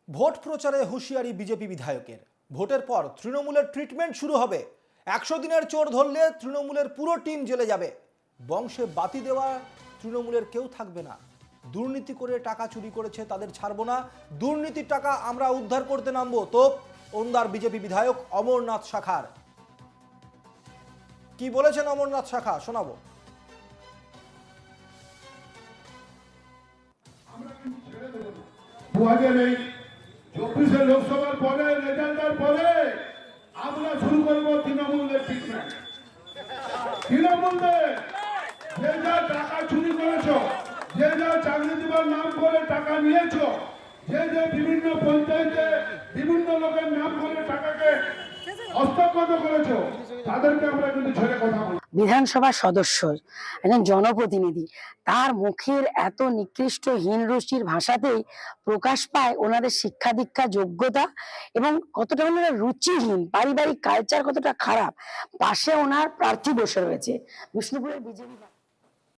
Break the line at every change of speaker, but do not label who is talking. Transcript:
Vote প্রচারে হুঁশিয়ারি BJP বিধায়কের। ভোটের পর তৃণমূলের ট্রিটমেন্ট শুরু হবে। 100 দিনের চোর ধরলে তৃণমূলের পুরো টিম জেলে যাবে। বংশে বাতি দেওয়া তৃণমূলের কেউ থাকবে না। দুর্নীতি করে টাকা চুরি করেছে তাদের ছাড়বো না, দুর্নীতির টাকা আমরা উদ্ধার করতে নামবো। তো ওন্দার বিজেপি বিধায়ক অমরনাথ শাখার কি বলেছেন অমরনাথ শাখা শোনাবো।
2024 লোকসভার পরে রেজাল্টের পরে আমরা শুরু করবো তৃণমূলের ট্রিটমেন্ট। তৃণমূলদের যে যা টাকা চুরি করেছ, যে যা চাকরি দেওয়ার নাম করে টাকা নিয়েছ, যে যে বিভিন্ন পঞ্চায়েতে বিভিন্ন লোকের নাম করে টাকাকে হস্তগত করেছ, তাদেরকে আমরা কিন্তু ছেড়ে কথা বলবো।
বিধানসভার সদস্য, একজন জনপ্রতিনিধি, তার মুখের এত নিকৃষ্ট হীনরসির ভাষাতেই প্রকাশ পায় ওনাদের শিক্ষা দীক্ষা যোগ্যতা এবং কতটা ওনারা রুচিহীন, পারিবারিক কালচার কতটা খারাপ। পাশে ওনার প্রার্থী বসে রয়েছে বিষ্ণুপুরের বিজেপি।